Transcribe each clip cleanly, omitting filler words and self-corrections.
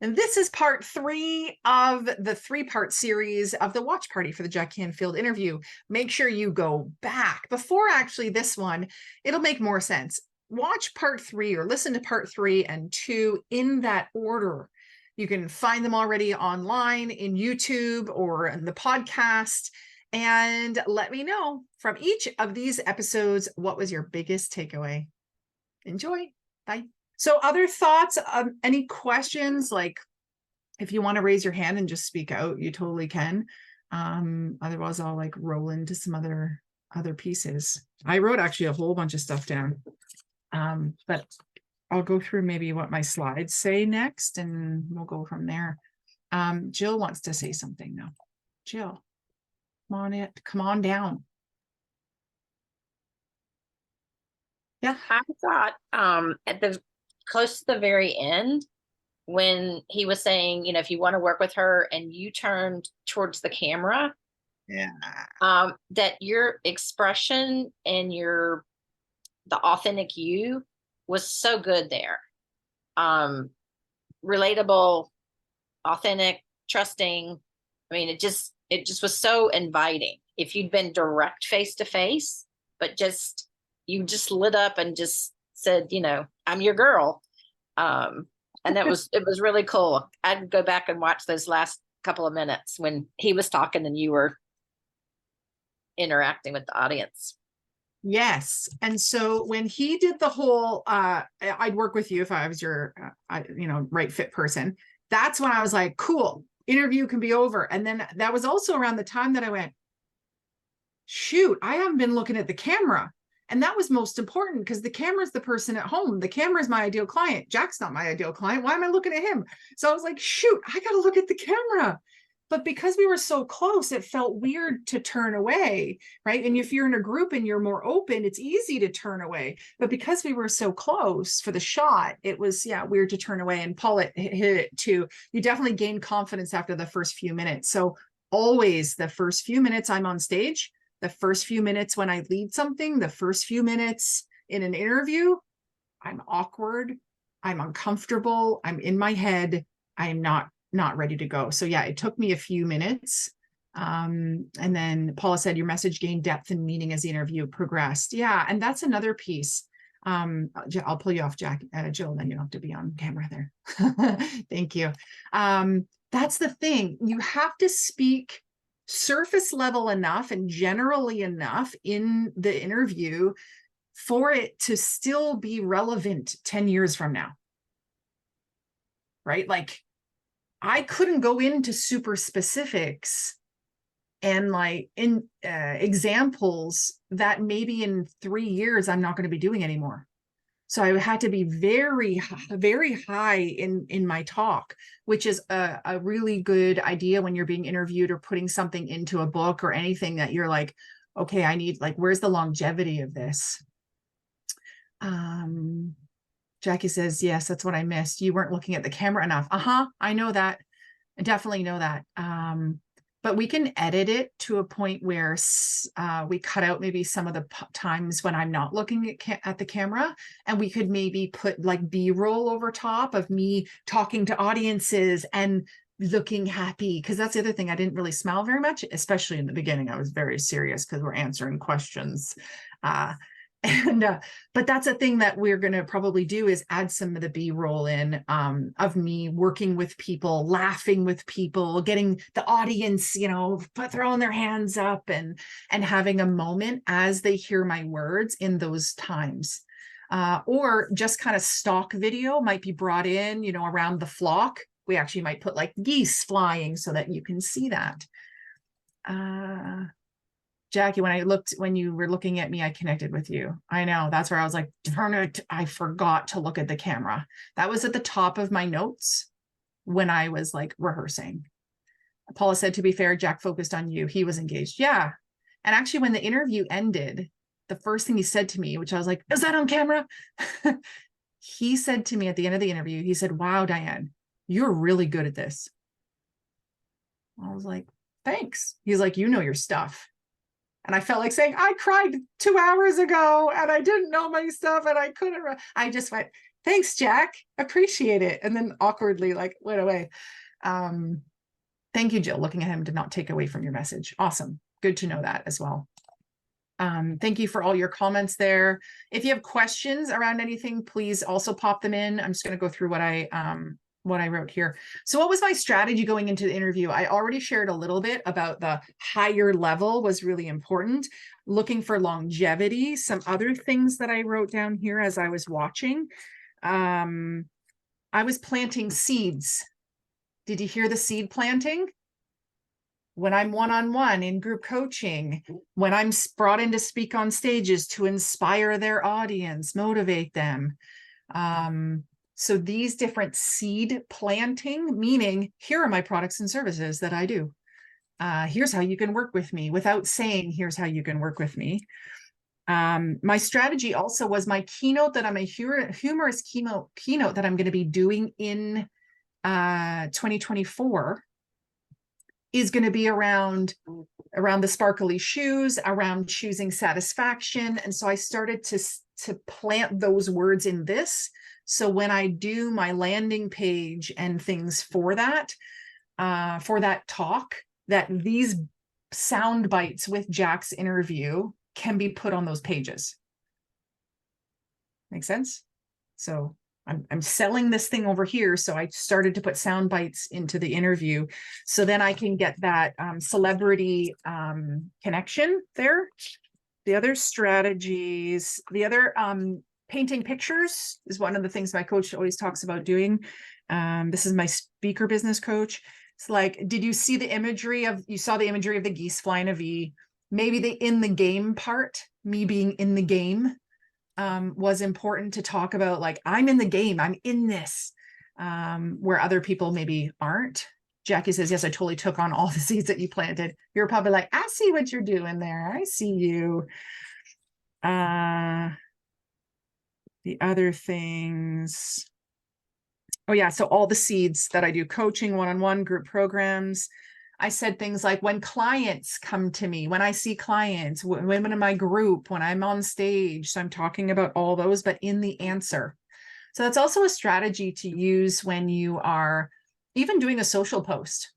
And this is part 3 of the 3-part series of the watch party for the Jack Canfield interview. Make sure you go back before actually this one. It'll make more sense. Watch part 3 or listen to part 3 and 2 in that order. You can find them already online in YouTube or in the podcast. And let me know from each of these episodes, what was your biggest takeaway? Enjoy. Bye. So other thoughts, any questions? Like if you want to raise your hand and just speak out, you totally can. Otherwise I'll like roll into some other pieces. I wrote actually a whole bunch of stuff down. But I'll go through maybe what my slides say next and we'll go from there. Jill wants to say something now. Jill, come on down. Yeah. I thought at the close to the very end, when he was saying, if you want to work with her and you turned towards the camera, that your expression and the authentic you was so good there. Relatable, authentic, trusting. I mean, it just was so inviting. If you'd been direct face to face, but you just lit up and just said, I'm your girl. And it was really cool. I'd go back and watch those last couple of minutes when he was talking and you were interacting with the audience. Yes. And so when he did the whole, I'd work with you if I was your, right fit person. That's when I was like, cool, interview can be over. And then that was also around the time that I went, shoot, I haven't been looking at the camera. And that was most important because the camera is the person at home. The camera is my ideal client. Jack's not my ideal client. Why am I looking at him? So I was like, shoot, I got to look at the camera. But because we were so close, it felt weird to turn away, right? And if you're in a group and you're more open, it's easy to turn away. But because we were so close for the shot, it was, weird to turn away. And Paul hit it too. You definitely gain confidence after the first few minutes. So always the first few minutes I'm on stage, the first few minutes when I lead something, the first few minutes in an interview, I'm awkward, I'm uncomfortable, I'm in my head, I'm not ready to go. So it took me a few minutes. And then Paula said, your message gained depth and meaning as the interview progressed. Yeah, and that's another piece. I'll pull you off, Jack, Jill, and then you don't have to be on camera there. Thank you. That's the thing. You have to speak surface level enough and generally enough in the interview for it to still be relevant 10 years from now. Right? Like I couldn't go into super specifics and like in examples that maybe in 3 years I'm not going to be doing anymore. So I had to be very, very high in my talk, which is a really good idea when you're being interviewed or putting something into a book or anything that you're like, okay, I need, like, where's the longevity of this? Jackie says, yes, that's what I missed. You weren't looking at the camera enough. I know that. I definitely know that. But we can edit it to a point where we cut out maybe some of the times when I'm not looking at the camera, and we could maybe put like B-roll over top of me talking to audiences and looking happy. Because that's the other thing. I didn't really smile very much, especially in the beginning. I was very serious because we're answering questions. But that's a thing that we're going to probably do is add some of the B-roll in of me working with people, laughing with people, getting the audience, throwing their hands up and having a moment as they hear my words in those times. Or just kind of stock video might be brought in, around the flock. We actually might put like geese flying so that you can see that. Jackie, when you were looking at me, I connected with you. I know, that's where I was like, darn it, I forgot to look at the camera. That was at the top of my notes when I was like rehearsing. Paula said, to be fair, Jack focused on you. He was engaged. Yeah. And actually when the interview ended, the first thing he said to me, which I was like, is that on camera? He said to me at the end of the interview, he said, wow, Diane, you're really good at this. I was like, thanks. He's like, you know your stuff. And I felt like saying, I cried 2 hours ago and I didn't know my stuff and I couldn't. I just went, thanks, Jack. Appreciate it. And then awkwardly like went away. Thank you, Jill. Looking at him did not take away from your message. Awesome. Good to know that as well. Thank you for all your comments there. If you have questions around anything, please also pop them in. I'm just going to go through what I wrote here. So what was my strategy going into the interview? I already shared a little bit about the higher level was really important. Looking for longevity. Some other things that I wrote down here as I was watching. I was planting seeds. Did you hear the seed planting? When I'm one-on-one in group coaching, when I'm brought in to speak on stages to inspire their audience, motivate them. So these different seed planting, meaning here are my products and services that I do. Here's how you can work with me without saying, here's how you can work with me. My strategy also was my keynote that I'm a humorous keynote that I'm going to be doing in 2024 is going to be around the sparkly shoes, around choosing satisfaction. And so I started to plant those words in this. So when I do my landing page and things for that talk, that these sound bites with Jack's interview can be put on those pages. Make sense? So I'm selling this thing over here. So I started to put sound bites into the interview. So then I can get that celebrity connection there. The other strategies, painting pictures is one of the things my coach always talks about doing. This is my speaker business coach. It's like, did you see the imagery you saw the imagery of the geese flying a V? Maybe the in the game part, me being in the game. Was important to talk about, like, I'm in the game, I'm in this, where other people maybe aren't. Jackie says, yes, I totally took on all the seeds that you planted. You're probably like, I see what you're doing there. I see you. The other things. Oh yeah. So all the seeds that I do, coaching, one-on-one, group programs. I said things like, when clients come to me, when I see clients, women in my group, when I'm on stage. So I'm talking about all those, but in the answer. So that's also a strategy to use when you are even doing a social post,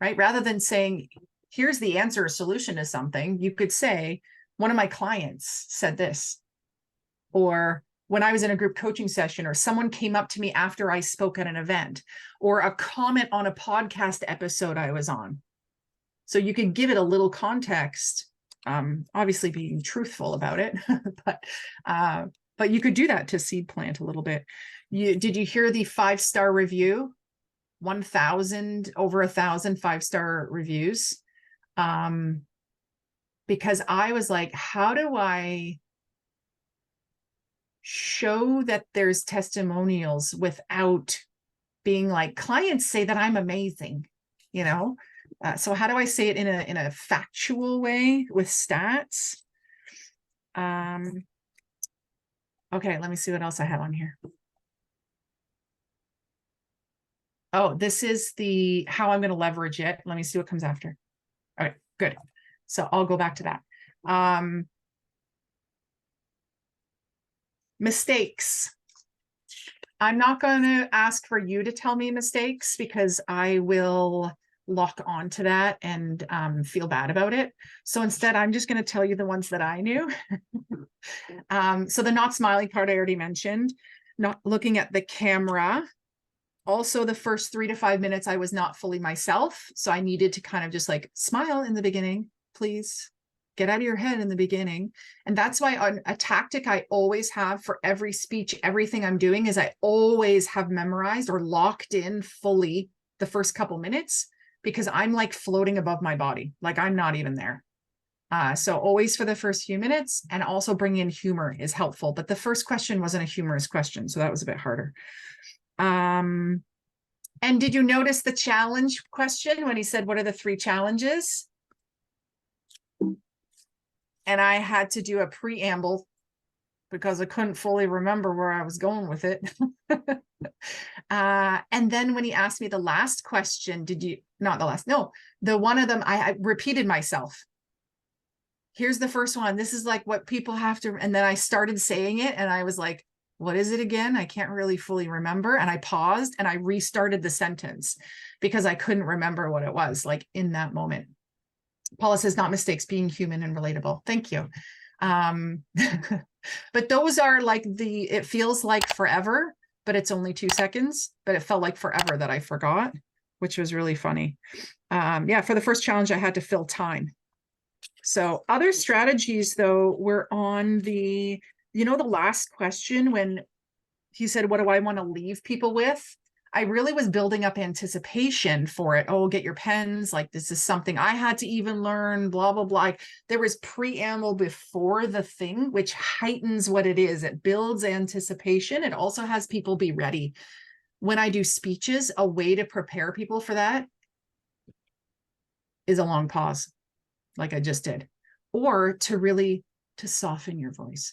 right? Rather than saying, here's the answer or solution to something, you could say, one of my clients said this, or when I was in a group coaching session, or someone came up to me after I spoke at an event, or a comment on a podcast episode I was on. So you could give it a little context, obviously being truthful about it, but you could do that to seed plant a little bit. Did you hear the 5-star review? 1,000, over 1,000 5-star reviews. Because I was like, how do I show that there's testimonials without being like, clients say that I'm amazing, you know? So how do I say it in a factual way with stats? Okay, let me see what else I have on here. Oh, this is how I'm going to leverage it. Let me see what comes after. All right, good. So I'll go back to that. Mistakes. I'm not going to ask for you to tell me mistakes because I will lock onto that and feel bad about it. So instead, I'm just going to tell you the ones that I knew. So the not smiling part I already mentioned, not looking at the camera. Also, the first 3 to 5 minutes, I was not fully myself. So I needed to kind of just like smile in the beginning, please. Get out of your head in the beginning. And that's why a tactic I always have for every speech, everything I'm doing is I always have memorized or locked in fully the first couple minutes because I'm like floating above my body. Like I'm not even there. So always for the first few minutes, and also bringing in humor is helpful. But the first question wasn't a humorous question. So that was a bit harder. And did you notice the challenge question when he said, what are the 3 challenges? And I had to do a preamble because I couldn't fully remember where I was going with it. And then when he asked me the last question, the one of them, I repeated myself. Here's the first one. This is like what people have to, and then I started saying it and I was like, what is it again? I can't really fully remember. And I paused and I restarted the sentence because I couldn't remember what it was like in that moment. Paula says, not mistakes, being human and relatable. Thank you. But those are like it feels like forever, but it's only 2 seconds, but it felt like forever that I forgot, which was really funny. Yeah, for the first challenge, I had to fill time. So other strategies though, were on the last question when he said, what do I want to leave people with? I really was building up anticipation for it. Oh, get your pens. Like, this is something I had to even learn, blah, blah, blah. There was preamble before the thing, which heightens what it is. It builds anticipation. It also has people be ready. When I do speeches, a way to prepare people for that is a long pause, like I just did, or to soften your voice.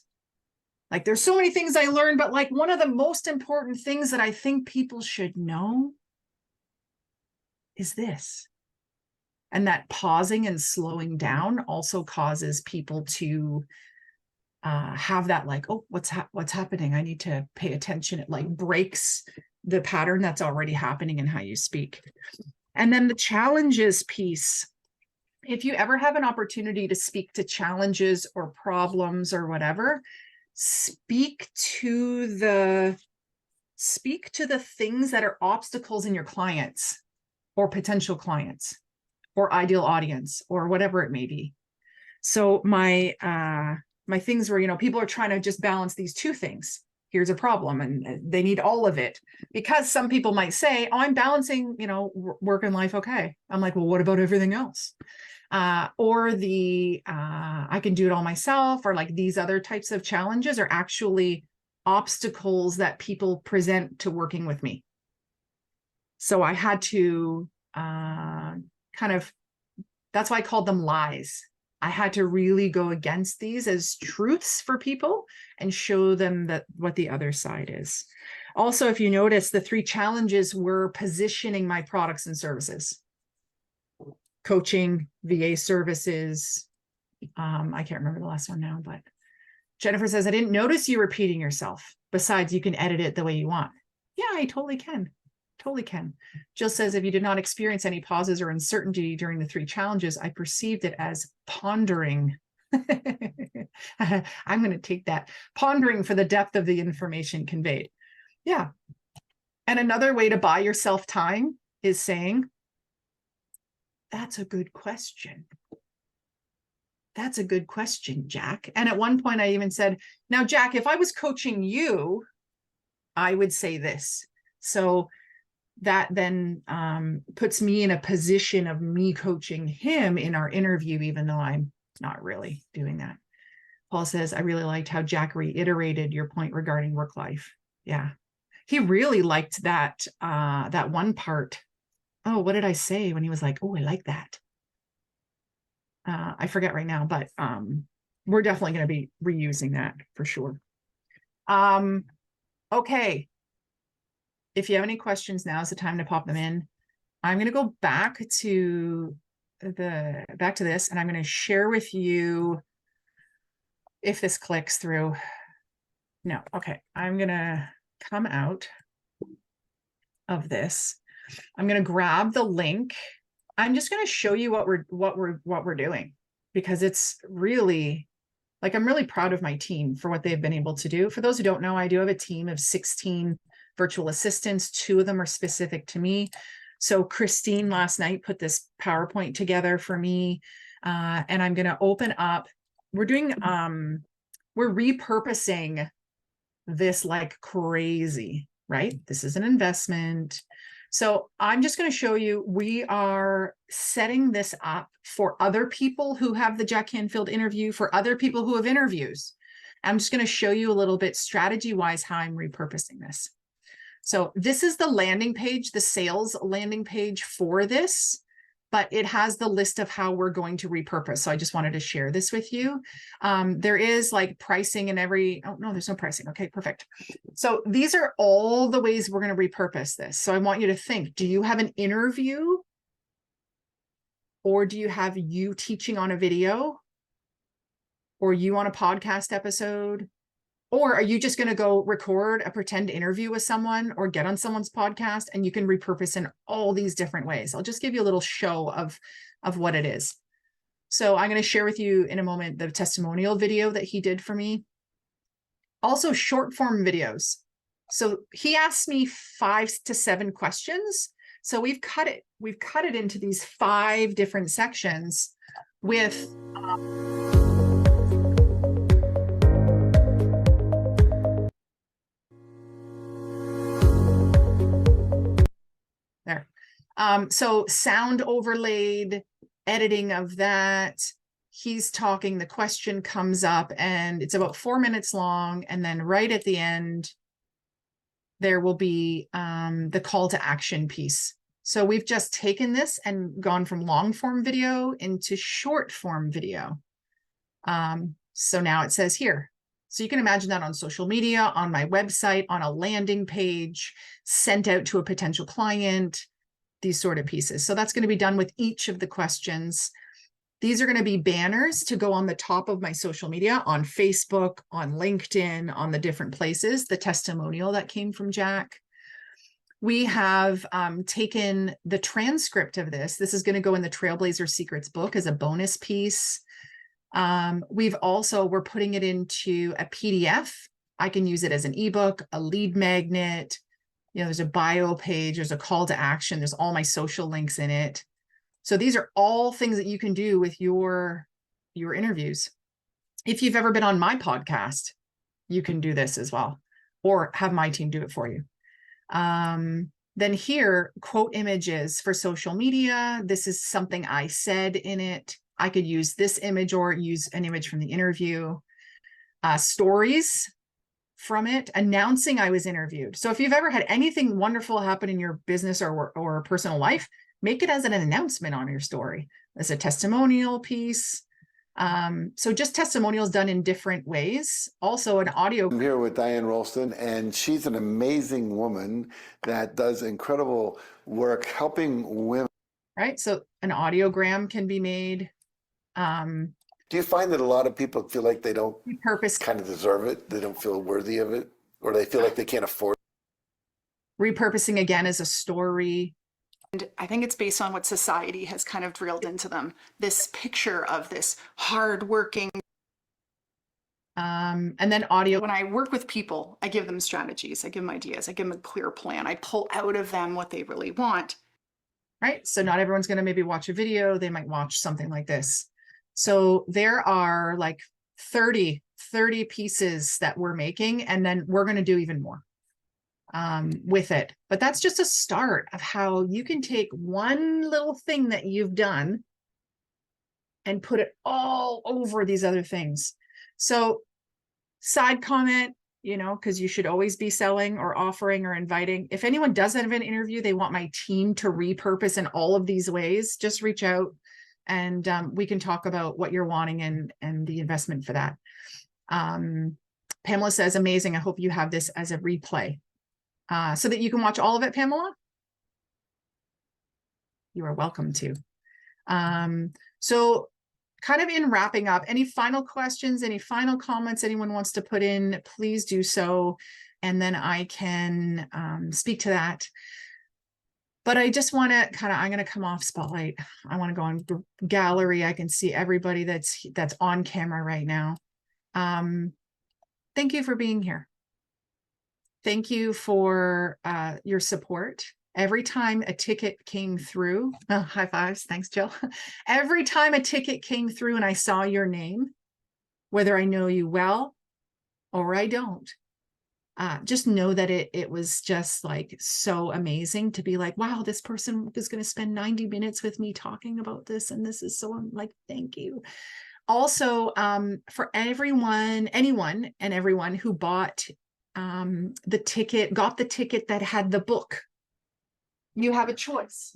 Like, there's so many things I learned, but like one of the most important things that I think people should know is this. And that pausing and slowing down also causes people to have that like, oh, what's happening? I need to pay attention. It like breaks the pattern that's already happening in how you speak. And then the challenges piece. If you ever have an opportunity to speak to challenges or problems or whatever, speak to the things that are obstacles in your clients or potential clients or ideal audience or whatever it may be. So my things were, people are trying to just balance these 2 things. Here's a problem and they need all of it, because some people might say, oh, I'm balancing, work and life. Okay. I'm like, well, what about everything else? Or I can do it all myself, or like these other types of challenges are actually obstacles that people present to working with me. So I had to that's why I called them lies. I had to really go against these as truths for people and show them what the other side is. Also, if you notice, the 3 challenges were positioning my products and services. Coaching, VA services. I can't remember the last one now, but Jennifer says, I didn't notice you repeating yourself. Besides, you can edit it the way you want. Yeah, I totally can. Totally can. Jill says, if you did not experience any pauses or uncertainty during the 3 challenges, I perceived it as pondering. I'm going to take that. Pondering for the depth of the information conveyed. Yeah. And another way to buy yourself time is saying, that's a good question. That's a good question, Jack. And at one point I even said, now, Jack, if I was coaching you, I would say this. So that then puts me in a position of me coaching him in our interview, even though I'm not really doing that. Paul says, I really liked how Jack reiterated your point regarding work life. Yeah. He really liked that one part. Oh, what did I say when he was like, oh, I like that. I forget right now, but we're definitely going to be reusing that for sure. Okay. If you have any questions, now is the time to pop them in. I'm going to go back to this, and I'm going to share with you if this clicks through. No. Okay. I'm going to come out of this. I'm going to grab the link. I'm just going to show you what we're doing, because it's really, like, I'm really proud of my team for what they've been able to do. For those who don't know, I do have a team of 16 virtual assistants. 2 of them are specific to me. So Christine last night put this PowerPoint together for me, and I'm going to open up. We're repurposing this like crazy, right? This is an investment. So I'm just going to show you, we are setting this up for other people who have the Jack Canfield interview, for other people who have interviews. I'm just going to show you a little bit strategy-wise how I'm repurposing this. So this is the landing page, the sales landing page for this, but it has the list of how we're going to repurpose. So I just wanted to share this with you. There is like pricing and oh no, there's no pricing. Okay, perfect. So these are all the ways we're going to repurpose this. So I want you to think, do you have an interview? Or do you have you teaching on a video? Or you on a podcast episode? Or are you just going to go record a pretend interview with someone or get on someone's podcast, and you can repurpose in all these different ways? I'll just give you a little show of what it is. So I'm going to share with you in a moment the testimonial video that he did for me. Also short form videos. So he asked me 5 to 7 questions. So we've cut it into these 5 different sections with there. So sound overlaid, editing of that. He's talking, the question comes up, and it's about 4 minutes long. And then right at the end, there will be the call to action piece. So we've just taken this and gone from long form video into short form video. So now it says here. So you can imagine that on social media, on my website, on a landing page, sent out to a potential client, these sort of pieces. So that's going to be done with each of the questions. These are going to be banners to go on the top of my social media, on Facebook, on LinkedIn, on the different places, the testimonial that came from Jack. We have taken the transcript of this. This is going to go in the Trailblazer Secrets book as a bonus piece. We're putting it into a PDF. I can use it as an ebook, a lead magnet. You know, there's a bio page, there's a call to action, there's all my social links in it. So these are all things that you can do with your interviews. If you've ever been on my podcast, you can do this as well, or have my team do it for you. Then here, quote images for social media. This is something I said in it. I could use this image or use an image from the interview. Stories from it, announcing I was interviewed. So if you've ever had anything wonderful happen in your business or personal life, make it as an announcement on your story. As a testimonial piece. So just testimonials done in different ways. Also an audio. I'm here with Diane Rolston, and she's an amazing woman that does incredible work helping women. Right. So an audiogram can be made. Do you find that a lot of people feel like they don't Repurpose. kind of deserve it? They don't feel worthy of it, or they feel like they can't afford it? Repurposing again as a story. And I think it's based on what society has kind of drilled into them. This picture of this hardworking. And then audio. When I work with people, I give them strategies, I give them ideas, I give them a clear plan. I pull out of them what they really want. Right. So not everyone's going to maybe watch a video. They might watch something like this. So there are like 30 pieces that we're making, and then we're going to do even more with it. But that's just a start of how you can take one little thing that you've done and put it all over these other things. So side comment, you know, because you should always be selling or offering or inviting. If anyone does have an interview, they want my team to repurpose in all of these ways, just reach out and we can talk about what you're wanting and the investment for that. Pamela says, amazing. I hope you have this as a replay so that you can watch all of it, Pamela. You are welcome to. So kind of in wrapping up, any final questions, any final comments anyone wants to put in, please do so. And then I can speak to that. But I just want to I'm going to come off Spotlight. I want to go on gallery. I can see everybody that's on camera right now. Thank you for being here. Thank you for your support. Every time a ticket came through, high fives, thanks, Jill. Every time a ticket came through and I saw your name, whether I know you well or I don't, just know that it was just like so amazing to be like, wow, this person is going to spend 90 minutes with me talking about this. And this is so, like, thank you. Also, for anyone and everyone who bought the ticket, got the ticket that had the book, you have a choice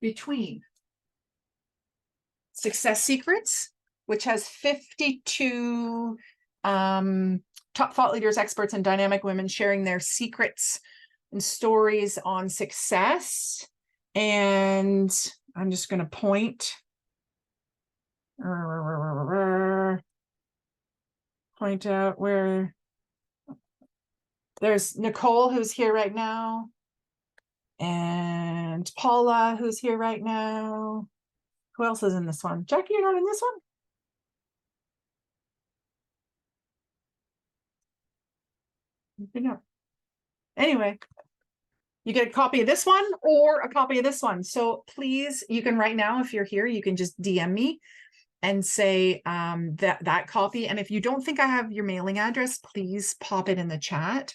between Success Secrets, which has 52 top thought leaders, experts, and dynamic women sharing their secrets and stories on success. And I'm just going to point. point out where there's Nicole, who's here right now, and Paula, who's here right now. Who else is in this one? Jackie, you're not in this one? You know. Anyway, you get a copy of this one or a copy of this one. So please, you can right now, if you're here, you can just DM me and say that copy. And if you don't think I have your mailing address, please pop it in the chat.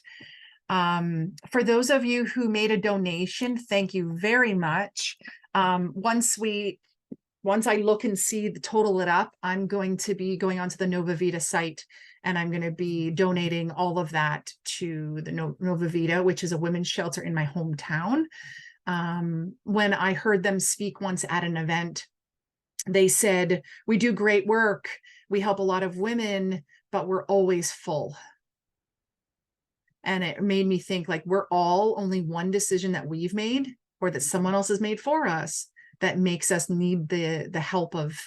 For those of you who made a donation, thank you very much. Once I look and see the total it up, I'm going to be going onto the Nova Vita site, and I'm going to be donating all of that to the Nova Vita, which is a women's shelter in my hometown. When I heard them speak once at an event, they said, we do great work, we help a lot of women, but we're always full. And it made me think, like, we're all only one decision that we've made or that someone else has made for us that makes us need the help of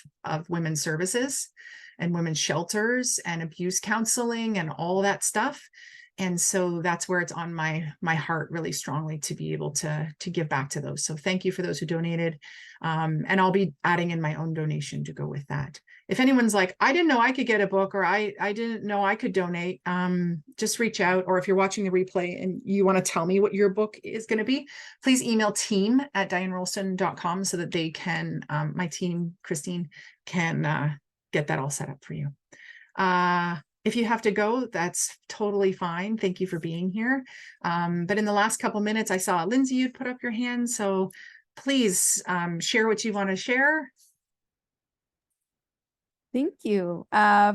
women's services and women's shelters and abuse counseling and all that stuff. And so that's where it's on my heart really strongly to be able to give back to those. So thank you for those who donated. And I'll be adding in my own donation to go with that. If anyone's like, I didn't know I could get a book, or I didn't know I could donate, just reach out. Or if you're watching the replay and you want to tell me what your book is going to be, please email team@dianerolston.com so that they can, my team, Christine, can get that all set up for you. If you have to go, that's totally fine. Thank you for being here. But in the last couple minutes, I saw Lindsay, you'd put up your hand. So please share what you want to share. Thank you.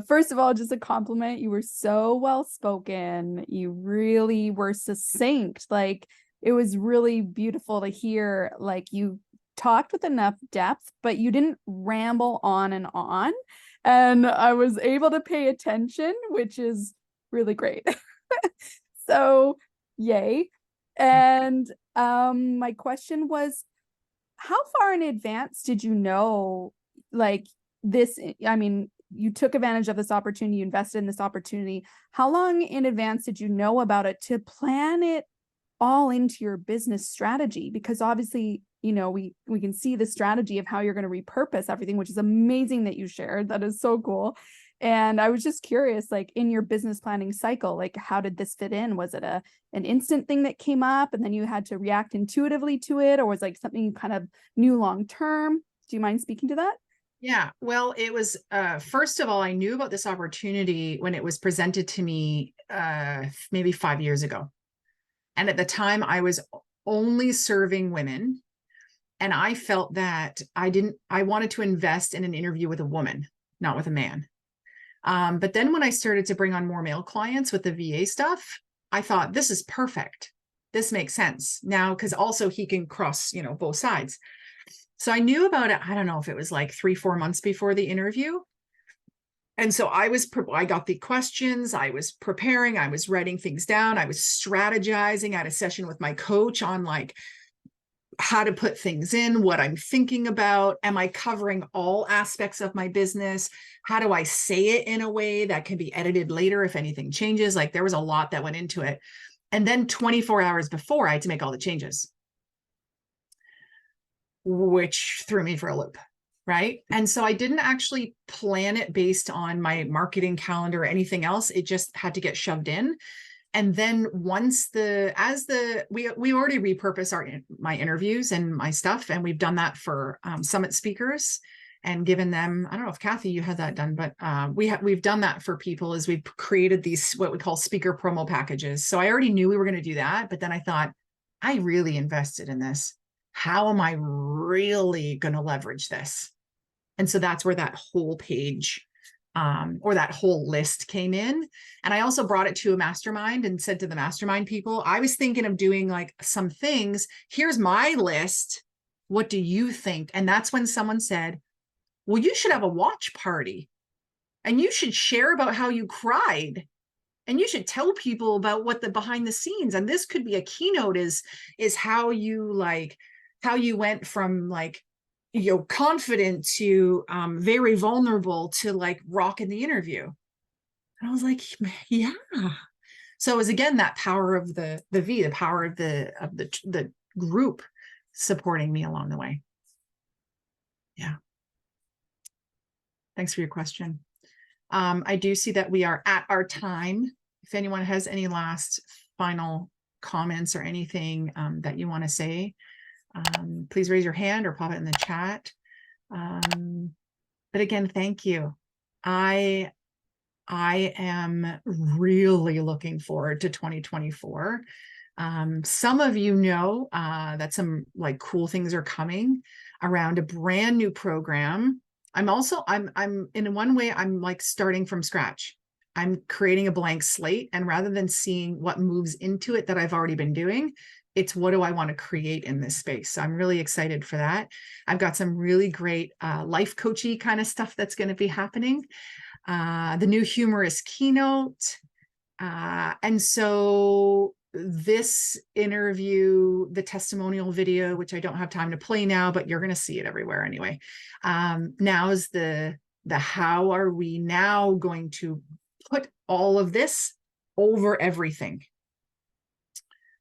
First of all, just a compliment. You were so well spoken. You really were succinct. Like, it was really beautiful to hear. Like, you talked with enough depth, but you didn't ramble on and on. And I was able to pay attention, which is really great. So yay. And my question was, how far in advance did you know, like, this? I mean, you took advantage of this opportunity, you invested in this opportunity. How long in advance did you know about it to plan it all into your business strategy? Because obviously, you know, we can see the strategy of how you're going to repurpose everything, which is amazing that you shared. That is so cool. And I was just curious, like, in your business planning cycle, like, how did this fit in? Was it an instant thing that came up and then you had to react intuitively to it? Or was like something you kind of knew long term? Do you mind speaking to that? Yeah, well, it was, first of all, I knew about this opportunity when it was presented to me maybe 5 years ago. And at the time I was only serving women. And I felt that I wanted to invest in an interview with a woman, not with a man. But then when I started to bring on more male clients with the VA stuff, I thought, this is perfect. This makes sense now, because also he can cross, you know, both sides. So I knew about it. I don't know if it was like 3-4 months before the interview. And so I got the questions, I was preparing, I was writing things down, I was strategizing. I had a session with my coach on like how to put things in, what I'm thinking about. Am I covering all aspects of my business? How do I say it in a way that can be edited later if anything changes? Like, there was a lot that went into it. And then 24 hours before, I had to make all the changes, which threw me for a loop, right? And so I didn't actually plan it based on my marketing calendar or anything else. It just had to get shoved in. And then once we already repurpose my interviews and my stuff, and we've done that for summit speakers and given them, I don't know if Kathy, you had that done, but we've done that for people, as we've created these, what we call speaker promo packages. So I already knew we were going to do that, but then I thought, I really invested in this. How am I really going to leverage this? And so that's where that whole page or that whole list came in. And I also brought it to a mastermind and said to the mastermind people, I was thinking of doing like some things. Here's my list. What do you think? And that's when someone said, well, you should have a watch party and you should share about how you cried. And you should tell people about what the behind the scenes, and this could be a keynote, is how you went from like, you know, confident to very vulnerable to like rocking the interview. And I was like, yeah. So it was again that power of the V, the power of the group supporting me along the way. Yeah. Thanks for your question. I do see that we are at our time. If anyone has any last final comments or anything that you want to say, please raise your hand or pop it in the chat. But again, thank you. I am really looking forward to 2024. Some of you know that some like cool things are coming around a brand new program. I'm in one way, I'm like starting from scratch. I'm creating a blank slate, and rather than seeing what moves into it that I've already been doing, it's what do I want to create in this space. So I'm really excited for that. I've got some really great life coachy kind of stuff that's going to be happening. The new humorous keynote. And so this interview, the testimonial video, which I don't have time to play now, but you're going to see it everywhere anyway. Now is the how are we now going to put all of this over everything?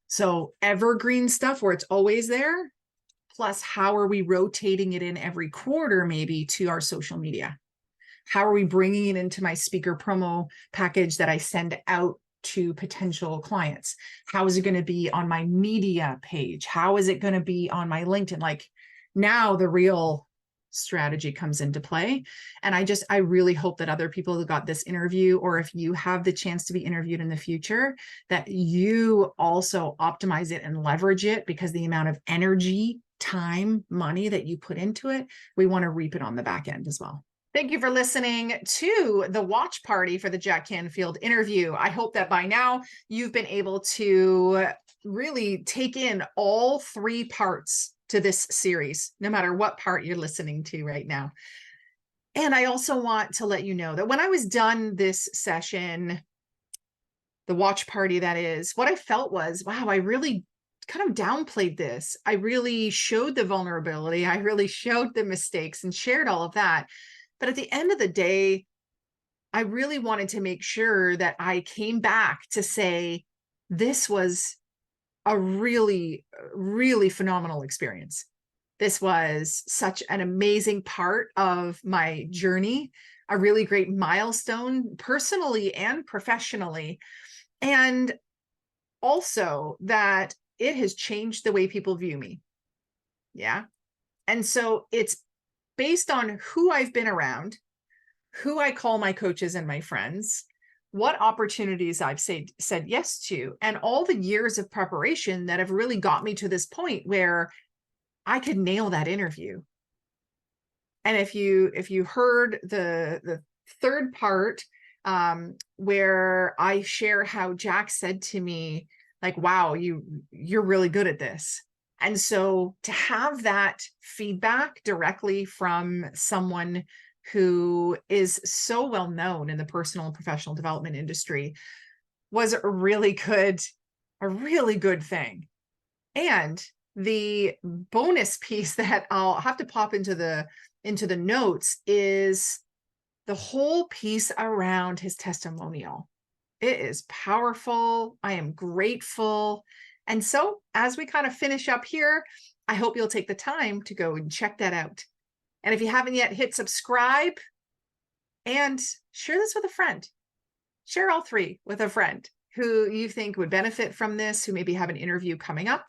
So evergreen stuff where it's always there, plus how are we rotating it in every quarter maybe to our social media? How are we bringing it into my speaker promo package that I send out to potential clients? How is it going to be on my media page? How is it going to be on my LinkedIn? Like now the real strategy comes into play. And I really hope that other people who got this interview, or if you have the chance to be interviewed in the future, that you also optimize it and leverage it, because the amount of energy, time, money that you put into it, we want to reap it on the back end as well. Thank you for listening to the watch party for the Jack Canfield interview. I hope that by now you've been able to really take in all 3 parts to this series, no matter what part you're listening to right now. And I also want to let you know that when I was done this session, the watch party that is, what I felt was, wow, I really kind of downplayed this. I really showed the vulnerability. I really showed the mistakes and shared all of that. But at the end of the day, I really wanted to make sure that I came back to say, this was a really, really phenomenal experience. This was such an amazing part of my journey, a really great milestone personally and professionally. And also that it has changed the way people view me. Yeah. And so it's based on who I've been around, who I call my coaches and my friends, what opportunities I've said yes to, and all the years of preparation that have really got me to this point where I could nail that interview. And if you heard the third part, where I share how Jack said to me, like, wow, you're really good at this. And so to have that feedback directly from someone who is so well known in the personal and professional development industry was a really good thing. And the bonus piece that I'll have to pop into the notes is the whole piece around his testimonial. It is powerful. I am grateful. And so as we kind of finish up here, I hope you'll take the time to go and check that out. And if you haven't yet, hit subscribe and share this with a friend. Share all 3 with a friend who you think would benefit from this, who maybe have an interview coming up,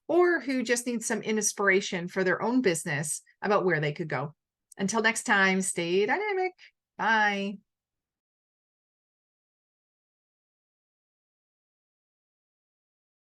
or who just needs some inspiration for their own business about where they could go. Until next time, stay dynamic. Bye.